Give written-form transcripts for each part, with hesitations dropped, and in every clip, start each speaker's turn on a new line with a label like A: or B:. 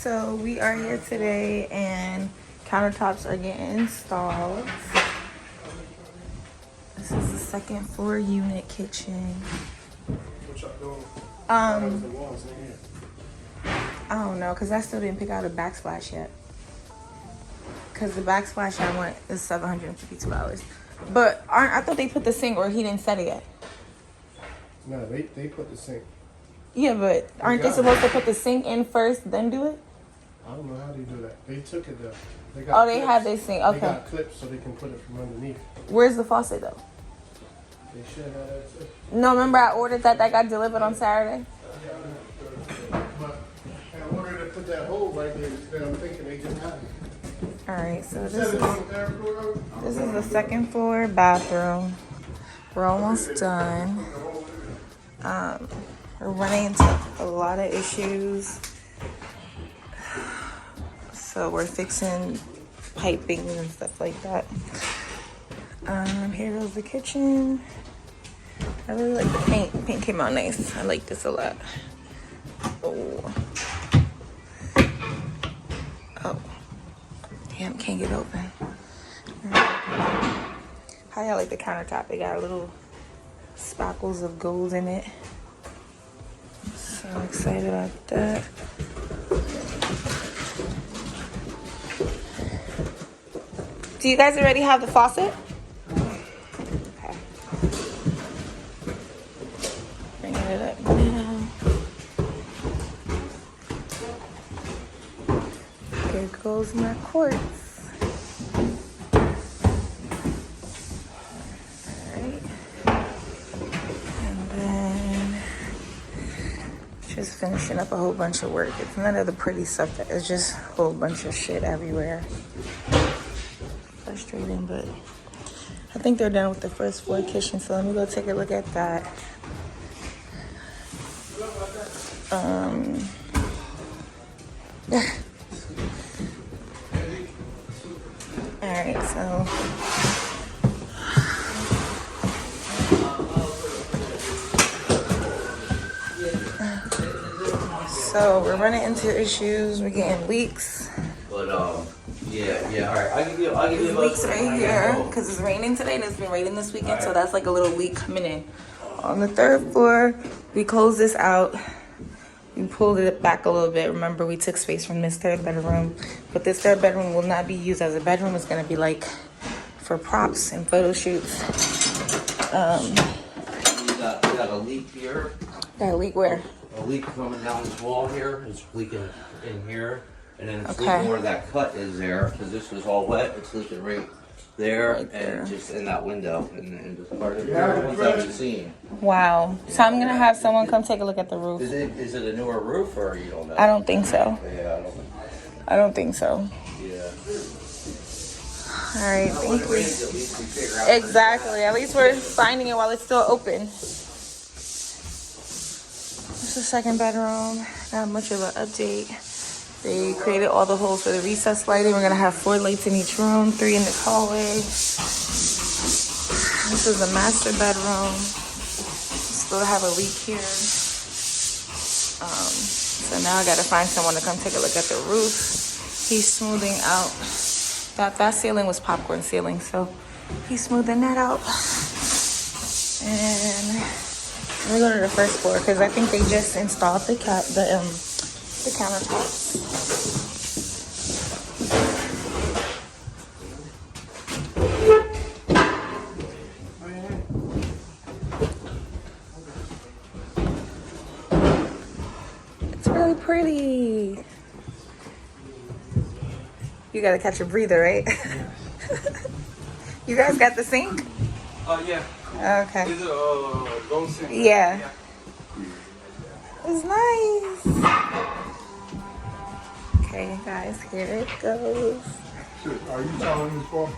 A: So we are here today and countertops are getting installed. This is the second floor unit kitchen.
B: What y'all doing?
A: I don't know, cause I still didn't pick out a backsplash yet. Cause the backsplash I want is $752. But I thought they put the sink, or he didn't set it yet.
B: No, they put the sink.
A: Yeah, but aren't they supposed to put the sink in first, then do it?
B: I don't know how they do that. They took it though. They
A: They had this sink. Okay.
B: They got clips so they can put it from underneath.
A: Where's the faucet though?
B: They should have that too.
A: No, remember I ordered that got delivered on Saturday?
B: But in order to put that hole right there, I'm thinking they just had it.
A: Alright, so this is the second floor bathroom. We're almost done. We're running into a lot of issues. So we're fixing piping and stuff like that. Here goes the kitchen. I really like the paint. The paint came out nice. I like this a lot. Oh. Damn, can't get open. How y'all like the countertop? They got little sparkles of gold in it. So excited about that. Do you guys already have the faucet? Okay. Bringing it up now. There goes my quartz. Alright. And then just finishing up a whole bunch of work. It's none of the pretty stuff. It's just a whole bunch of shit everywhere. Frustrating, but I think they're done with the first floor kitchen, so let me go take a look at that. Alright, so we're running into issues. We're getting leaks.
C: But yeah, all right. I'll give you
A: Leaks right here because it's raining today and it's been raining this weekend, so that's like a little leak coming in. On the third floor, we closed this out. We pulled it back a little bit. Remember, we took space from this third bedroom, but this third bedroom will not be used as a bedroom. It's gonna be like for props and photo shoots.
C: We got a leak here.
A: Got a leak where?
C: A leak coming down this wall here. It's leaking in here. And then it's
A: Okay.
C: leaking where that cut is there, because this was all wet. It's leaking right there,
A: Right there.
C: and just in that window, and just part of the ones that we've seen.
A: Wow. So I'm gonna have someone come take a look at the roof.
C: Is it a newer roof, or you don't know?
A: I don't think so.
C: Yeah,
A: I don't think so.
C: yeah.
A: All right, thank
C: When it
A: you.
C: rains, at least we figure out.
A: Exactly. At least we're finding it while it's still open. This is the second bedroom. Not much of an update. They created all the holes for the recess lighting. We're gonna have 4 lights in each room, 3 in this hallway. This is the master bedroom. Still have a leak here. So now I gotta find someone to come take a look at the roof. He's smoothing out. That ceiling was popcorn ceiling, so he's smoothing that out. And let me go to the first floor because I think they just installed the countertops. It's really pretty. You gotta catch a breather, right? You guys got the sink?
D: Yeah.
A: Okay.
D: Is it gold sink?
A: Yeah. It's nice. Okay, guys, here it goes.
B: Are you telling this for?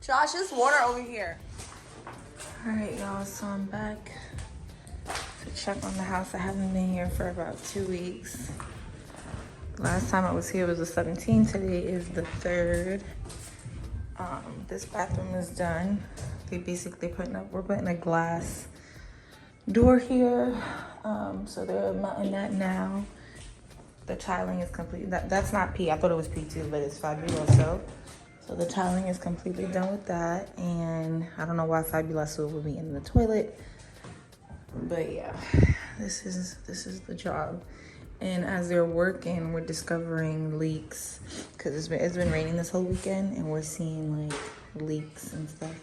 A: Josh, there's water over here. All right, y'all, so I'm back to check on the house. I haven't been here for about 2 weeks. Last time I was here was the 17th. Today is the 3rd. This bathroom is done. They basically we're putting a glass door here. So they're mounting that now. The tiling is complete. That's not P. I thought it was P2, but it's Fabuloso. So the tiling is completely done with that. And I don't know why Fabuloso would be in the toilet. But yeah, this is the job. And as they're working, we're discovering leaks because it's been raining this whole weekend, and we're seeing like leaks and stuff.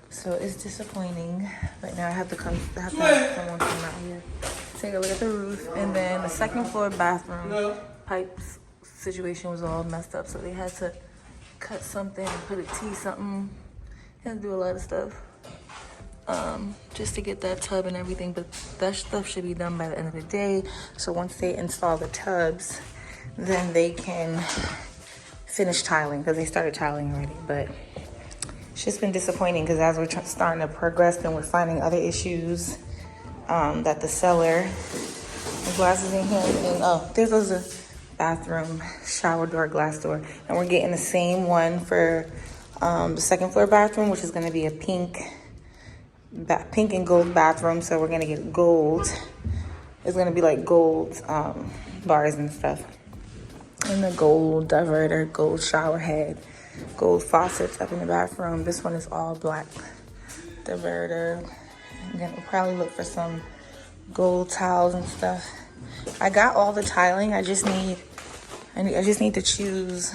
A: So it's disappointing. But now I have to have someone come out here, take a look at the roof, and then the second floor bathroom pipes situation was all messed up, so they had to cut something and put a T something. Had to do a lot of stuff. Just to get that tub and everything, but that stuff should be done by the end of the day. So once they install the tubs, then they can finish tiling, because they started tiling already. But it's just been disappointing because as we're starting to progress, then we're finding other issues that the seller, the glasses in here, and there goes the bathroom shower door, glass door, and we're getting the same one for the second floor bathroom, which is going to be a pink and gold bathroom. So we're gonna get gold. It's gonna be like gold bars and stuff, and the gold diverter, gold shower head, gold faucets up in the bathroom. This one is all black diverter. I'm gonna probably look for some gold towels and stuff. I got all the tiling. I just need to choose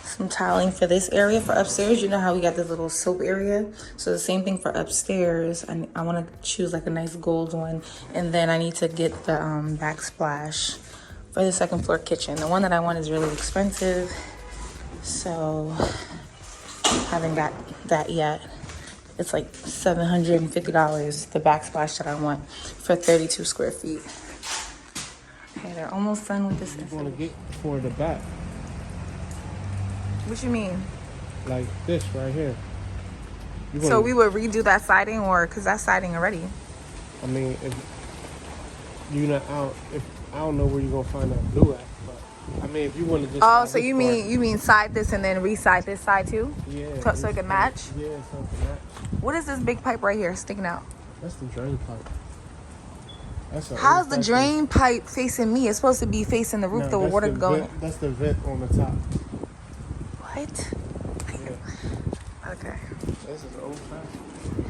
A: some tiling for this area. For upstairs, you know how we got this little soap area? So the same thing for upstairs. I want to choose like a nice gold one, and then I need to get the backsplash for the second floor kitchen. The one that I want is really expensive, so I haven't got that yet. It's like $750, the backsplash that I want for 32 square feet. Okay, they're almost done with this.
B: You want to get for the back.
A: What you mean?
B: Like this right here.
A: So we would redo that siding, or because that's siding already?
B: I mean, if you not out, I don't know where you're gonna find that blue at, but I mean, if you want to just.
A: Oh, so you mean side this and then re-side this side too?
B: Yeah.
A: So it can match.
B: Yeah, so it can match.
A: What is this big pipe right here sticking out?
B: That's the drain pipe.
A: How's the drain pipe facing me? It's supposed to be facing the roof, the water going.
B: That's the vent on the top.
A: What?
B: Yeah.
A: Okay.
B: This is old fashioned.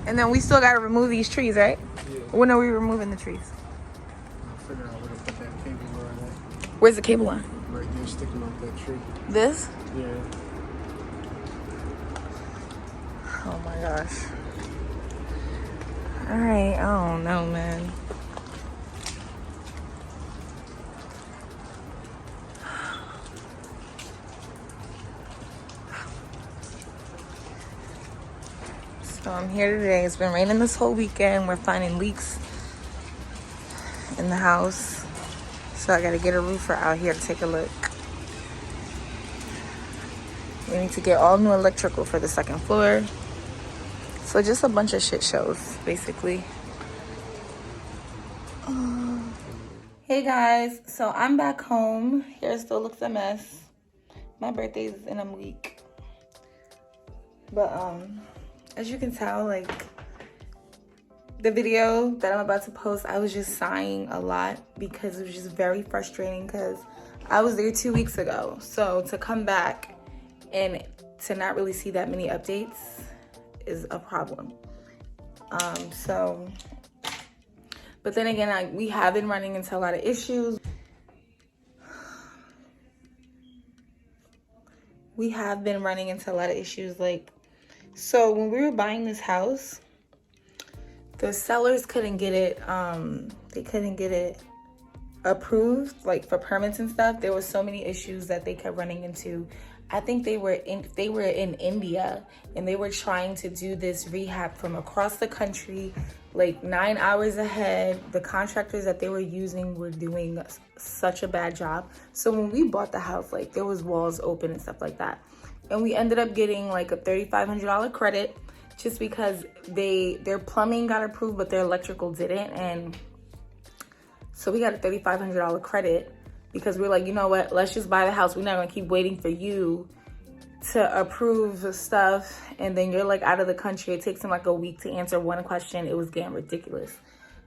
A: And then we still got to remove these trees, right?
B: Yeah.
A: When are we removing the trees?
B: I'll figure out where to put that cable line at.
A: Where's the cable line?
B: Right there, sticking off that tree.
A: This?
B: Yeah.
A: Oh my gosh. All right, I don't know, man. So I'm here today. It's been raining this whole weekend. We're finding leaks in the house. So I gotta get a roofer out here to take a look. We need to get all new electrical for the second floor. So just a bunch of shit shows, basically. Hey guys, so I'm back home. Hair still looks a mess. My birthday's in a week. But as you can tell, like the video that I'm about to post, I was just sighing a lot because it was just very frustrating because I was there 2 weeks ago. So to come back and to not really see that many updates is a problem. But then again, we have been running into a lot of issues. Like, so when we were buying this house, the sellers couldn't get it, approved, like for permits and stuff, there was so many issues that they kept running into. I think they were in India, and they were trying to do this rehab from across the country, like 9 hours ahead. The contractors that they were using were doing such a bad job. So when we bought the house, like there was walls open and stuff like that. And we ended up getting like a $3,500 credit just because their plumbing got approved, but their electrical didn't. And so we got a $3,500 credit because we're like, you know what, let's just buy the house. We're not gonna keep waiting for you to approve stuff. And then you're like out of the country. It takes them like a week to answer one question. It was getting ridiculous.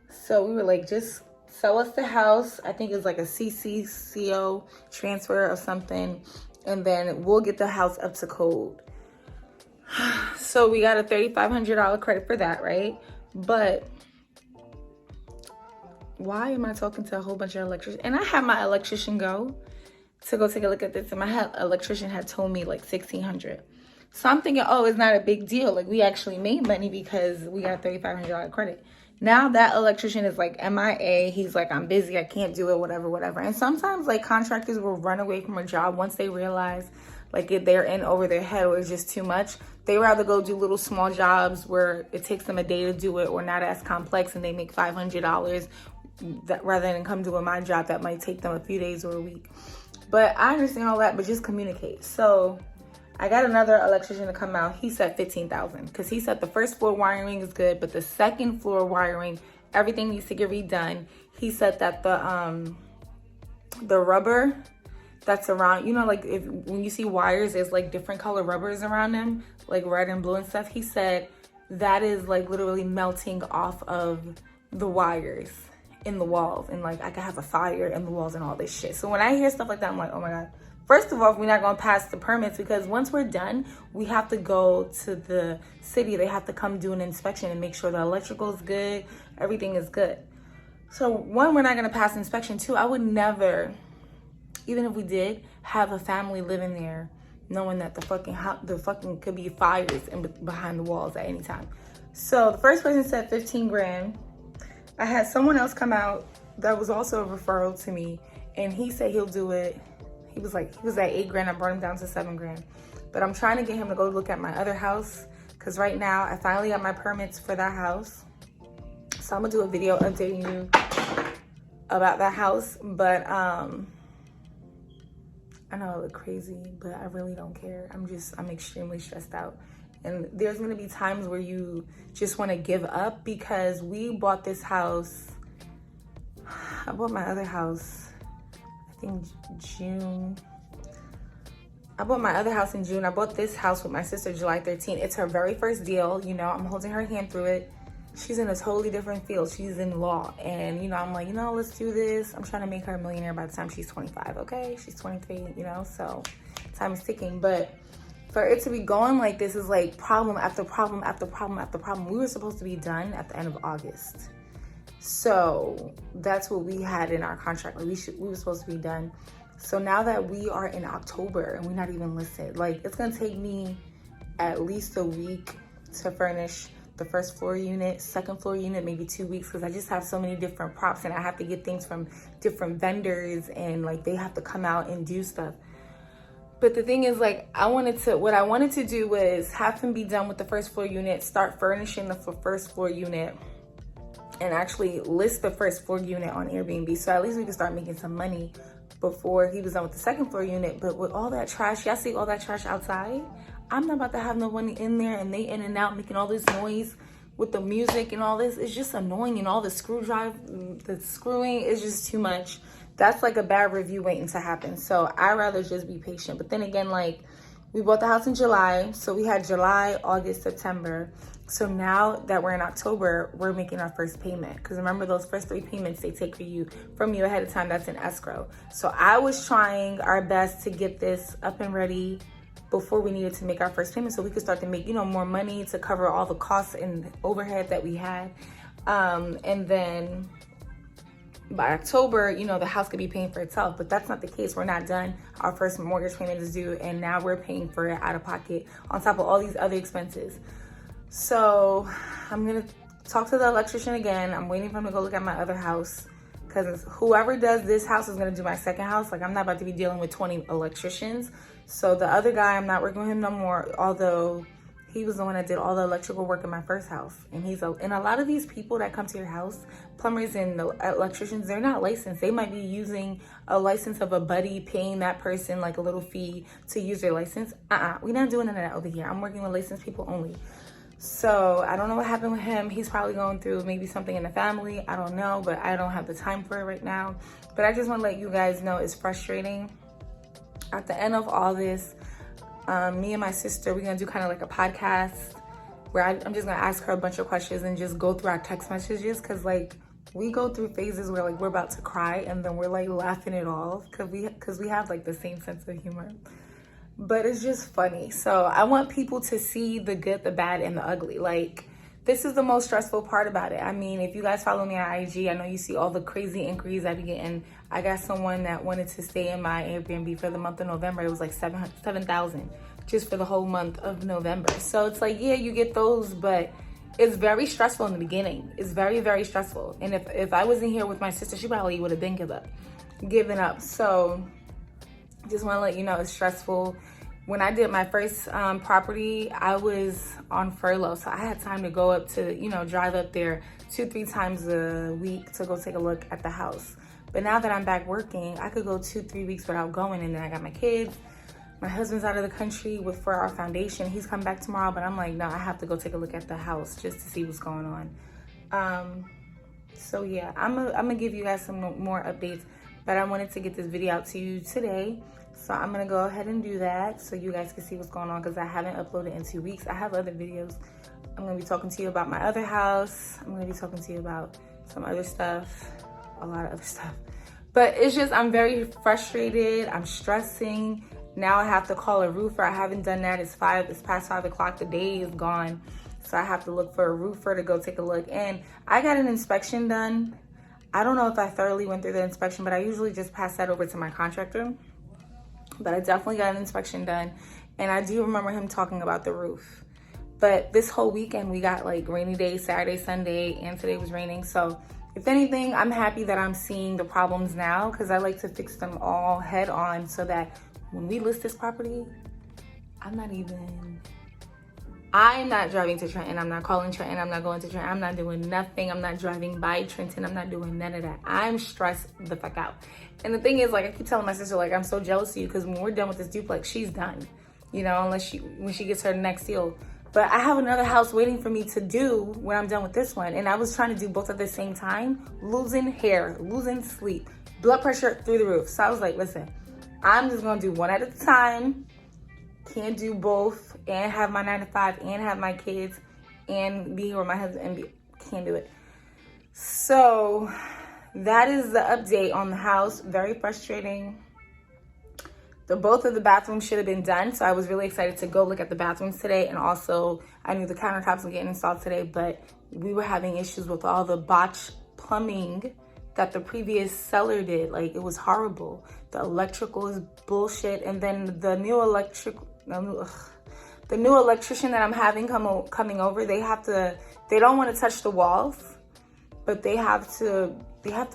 A: So we were like, just sell us the house. I think it's like a CCCO transfer or something. And then we'll get the house up to code. So we got a $3,500 credit for that, right? But why am I talking to a whole bunch of electricians? And I had my electrician go take a look at this, and my electrician had told me like $1,600. So I'm thinking, oh, it's not a big deal. Like we actually made money because we got a $3,500 credit. Now that electrician is like MIA. He's like, I'm busy, I can't do it, whatever. And sometimes like contractors will run away from a job once they realize like if they're in over their head or it's just too much. They rather go do little small jobs where it takes them a day to do it or not as complex, and they make $500 rather than come doing my job that might take them a few days or a week. But I understand all that, but just communicate. So I got another electrician to come out. He said $15,000 because he said the first floor wiring is good, but the second floor wiring, everything needs to get redone. He said that the rubber that's around, you know, like when you see wires, there's like different color rubbers around them, like red and blue and stuff. He said that is like literally melting off of the wires in the walls, and like I could have a fire in the walls and all this shit. So when I hear stuff like that, I'm like, oh my God. First of all, we're not gonna pass the permits because once we're done, we have to go to the city. They have to come do an inspection and make sure the electrical is good, everything is good. So one, we're not gonna pass inspection. Two, I would never, even if we did, have a family living there knowing that the fucking could be fires behind the walls at any time. So the first person said 15 grand. I had someone else come out that was also a referral to me, and he said he'll do it. He was at 8 grand. I brought him down to 7 grand. But I'm trying to get him to go look at my other house because right now I finally got my permits for that house. So I'm gonna do a video updating you about that house. But I know I look crazy, but I really don't care. I'm extremely stressed out. And there's gonna be times where you just wanna give up because we bought this house. I bought my other house, I think June. I bought my other house in June. I bought this house with my sister July 13th. It's her very first deal. You know, I'm holding her hand through it. She's in a totally different field. She's in law. And, you know, I'm like, you know, let's do this. I'm trying to make her a millionaire by the time she's 25, okay? She's 23, you know, so time is ticking. But for it to be going like this is like problem after problem after problem after problem. We were supposed to be done at the end of August. So that's what we had in our contract. Like we were supposed to be done. So now that we are in October and we're not even listed, like it's gonna take me at least a week to furnish the first floor unit, second floor unit, maybe 2 weeks, because I just have so many different props and I have to get things from different vendors and like they have to come out and do stuff. But the thing is, like, what I wanted to do was have him be done with the first floor unit, start furnishing the first floor unit, and actually list the first floor unit on Airbnb. So at least we can start making some money before he was done with the second floor unit. But with all that trash, y'all see all that trash outside? I'm not about to have no one in there and they in and out making all this noise with the music and all this. It's just annoying, and all the screwing is just too much. That's like a bad review waiting to happen. So I'd rather just be patient. But then again, like we bought the house in July. So we had July, August, September. So now that we're in October, we're making our first payment. Because remember, those first 3 payments they take from you ahead of time, that's in escrow. So I was trying our best to get this up and ready before we needed to make our first payment so we could start to make, you know, more money to cover all the costs and overhead that we had. And then by October, you know, the house could be paying for itself, but that's not the case. We're not done. Our first mortgage payment is due, and now we're paying for it out of pocket on top of all these other expenses. So I'm gonna talk to the electrician again. I'm waiting for him to go look at my other house because whoever does this house is gonna do my second house. Like, I'm not about to be dealing with 20 electricians. So the other guy, I'm not working with him no more, although he was the one that did all the electrical work in my first house. And and a lot of these people that come to your house, plumbers and electricians, they're not licensed. They might be using a license of a buddy, paying that person like a little fee to use their license. We're not doing none of that over here. I'm working with licensed people only. So I don't know what happened with him. He's probably going through maybe something in the family. I don't know, but I don't have the time for it right now. But I just want to let you guys know it's frustrating. At the end of all this, me and my sister, we're gonna do kind of like a podcast where I'm just gonna ask her a bunch of questions and just go through our text messages, because like we go through phases where like we're about to cry and then we're like laughing it off because we have like the same sense of humor. But it's just funny. So I want people to see the good, the bad, and the ugly. Like, this is the most stressful part about it. I mean, if you guys follow me on IG, I know you see all the crazy inquiries I be getting. I got someone that wanted to stay in my Airbnb for the month of November. It was like 7,000 just for the whole month of November. So it's like, yeah, you get those, but it's very stressful in the beginning. It's very, very stressful. And if I wasn't here with my sister, she probably would have been given up. So just want to let you know it's stressful. When I did my first property, I was on furlough. So I had time to go up to, drive up there 2-3 times a week to go take a look at the house. But now that I'm back working, I could go 2-3 weeks without going. And then I got my kids. My husband's out of the country for our foundation. He's coming back tomorrow, but I'm like, no, I have to go take a look at the house just to see what's going on. So yeah, I'm gonna give you guys some more updates, but I wanted to get this video out to you today. So I'm gonna go ahead and do that so you guys can see what's going on, because I haven't uploaded in 2 weeks. I have other videos. I'm gonna be talking to you about my other house. I'm gonna be talking to you about some other stuff, a lot of other stuff. But it's just, I'm very frustrated. I'm stressing. Now I have to call a roofer. I haven't done that. It's past 5 o'clock. The day is gone. So I have to look for a roofer to go take a look. And I got an inspection done. I don't know if I thoroughly went through the inspection, but I usually just pass that over to my contractor. But I definitely got an inspection done. And I do remember him talking about the roof. But this whole weekend, we got like rainy days, Saturday, Sunday, and today was raining. So if anything, I'm happy that I'm seeing the problems now, because I like to fix them all head on so that when we list this property, I'm not driving to Trenton. I'm not calling Trenton. I'm not going to Trenton. I'm not doing nothing. I'm not driving by Trenton. I'm not doing none of that. I'm stressed the fuck out. And the thing is, like, I keep telling my sister, like, I'm so jealous of you, because when we're done with this duplex, she's done, unless when she gets her next deal. But I have another house waiting for me to do when I'm done with this one. And I was trying to do both at the same time, losing hair, losing sleep, blood pressure through the roof. So I was like, listen, I'm just gonna do one at a time. Can't do both and have my 9 to 5 and have my kids and be here with my husband and can't do it. So that is the update on the house. Very frustrating. Both of the bathrooms should have been done. So I was really excited to go look at the bathrooms today. And also I knew the countertops were getting installed today, but we were having issues with all the botched plumbing that the previous seller did. Like, it was horrible. The electrical is bullshit. And then the new electrician that I'm having coming over, they don't want to touch the walls, but they have to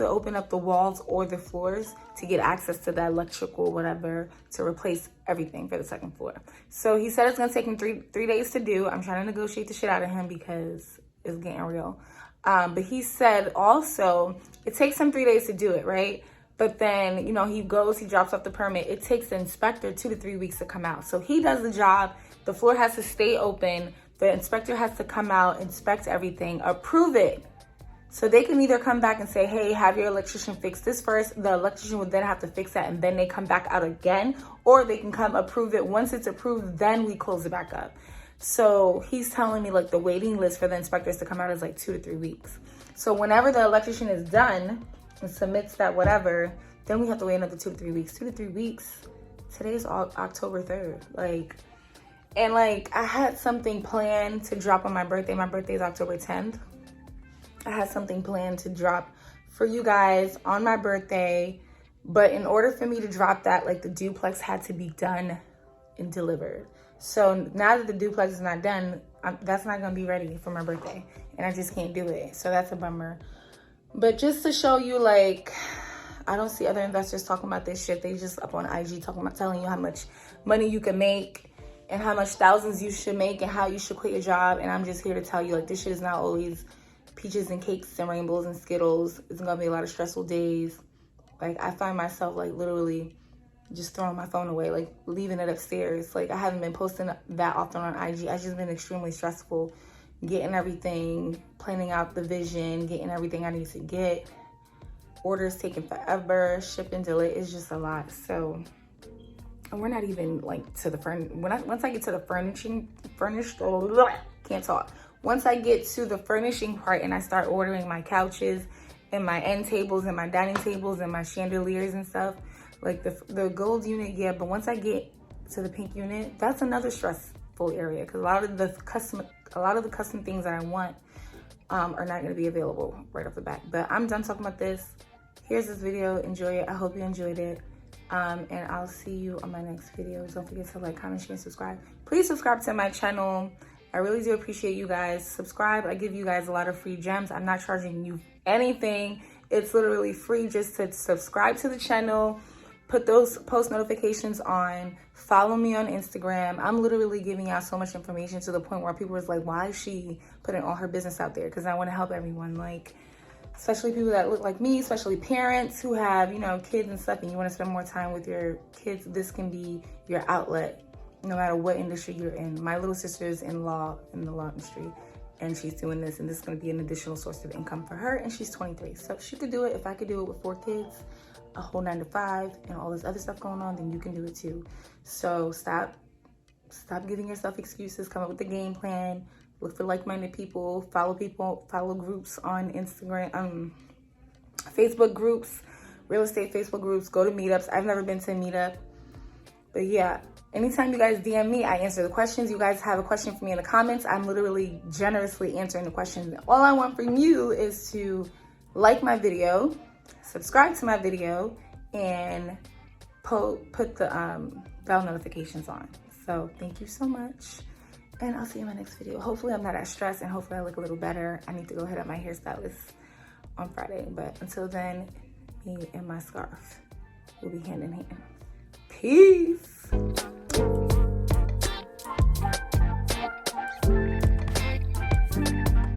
A: open up the walls or the floors to get access to that electrical, whatever, to replace everything for the second floor. So he said it's gonna take him three days to do. I'm trying to negotiate the shit out of him because it's getting real. But he said also it takes him 3 days to do it, right? But then, he drops off the permit. It takes the inspector 2 to 3 weeks to come out. So he does the job. The floor has to stay open. The inspector has to come out, inspect everything, approve it. So they can either come back and say, hey, have your electrician fix this first. The electrician would then have to fix that, and then they come back out again. Or they can come approve it. Once it's approved, then we close it back up. So he's telling me, like, the waiting list for the inspectors to come out is like 2 to 3 weeks. So whenever the electrician is done and submits that whatever, then we have to wait another 2 to 3 weeks. 2 to 3 weeks. Today's October 3rd. I had something planned to drop on my birthday. My birthday is October 10th. I had something planned to drop for you guys on my birthday. But in order for me to drop that, like, the duplex had to be done and delivered. So now that the duplex is not done, that's not going to be ready for my birthday. And I just can't do it. So that's a bummer. But just to show you, like, I don't see other investors talking about this shit. They just up on IG talking about telling you how much money you can make and how much thousands you should make and how you should quit your job. And I'm just here to tell you, like, this shit is not always peaches and cakes and rainbows and Skittles. It's gonna be a lot of stressful days. Like, I find myself, like, literally just throwing my phone away, like leaving it upstairs. Like, I haven't been posting that often on IG. I've just been extremely stressful, getting everything, planning out the vision, getting everything I need to get. Orders taking forever, shipping delay is just a lot. So, and we're not even like to the once I get to the can't talk. Once I get to the furnishing part and I start ordering my couches and my end tables and my dining tables and my chandeliers and stuff, like the gold unit, yeah, but once I get to the pink unit, that's another stressful area, because a lot of the custom things that I want are not going to be available right off the bat. But I'm done talking about this. Here's this video. Enjoy it. I hope you enjoyed it. And I'll see you on my next video. Don't forget to like, comment, share, and subscribe. Please subscribe to my channel. I really do appreciate you guys. Subscribe. I give you guys a lot of free gems. I'm not charging you anything. It's literally free just to subscribe to the channel. Put those post notifications on. Follow me on Instagram. I'm literally giving out so much information to the point where people was like, why is she putting all her business out there? Because I want to help everyone. Like, especially people that look like me, especially parents who have, you know, kids and stuff, and you want to spend more time with your kids. This can be your outlet, no matter what industry you're in. My little sister's in the law industry, and she's doing this, and this is going to be an additional source of income for her, and she's 23. So if she could do it, if I could do it with 4 kids, a whole 9 to 5, and all this other stuff going on, then you can do it too. So stop giving yourself excuses. Come up with a game plan. Look for like-minded people. Follow groups on Instagram, Facebook groups, real estate Facebook groups. Go to meetups. I've never been to a meetup, but yeah. Anytime you guys DM me, I answer the questions. You guys have a question for me in the comments, I'm literally generously answering the questions. All I want from you is to like my video, subscribe to my video, and put the bell notifications on. So thank you so much, and I'll see you in my next video. Hopefully I'm not as stressed, and hopefully I look a little better. I need to go hit up my hairstylist on Friday, but until then, me and my scarf will be hand in hand. Peace.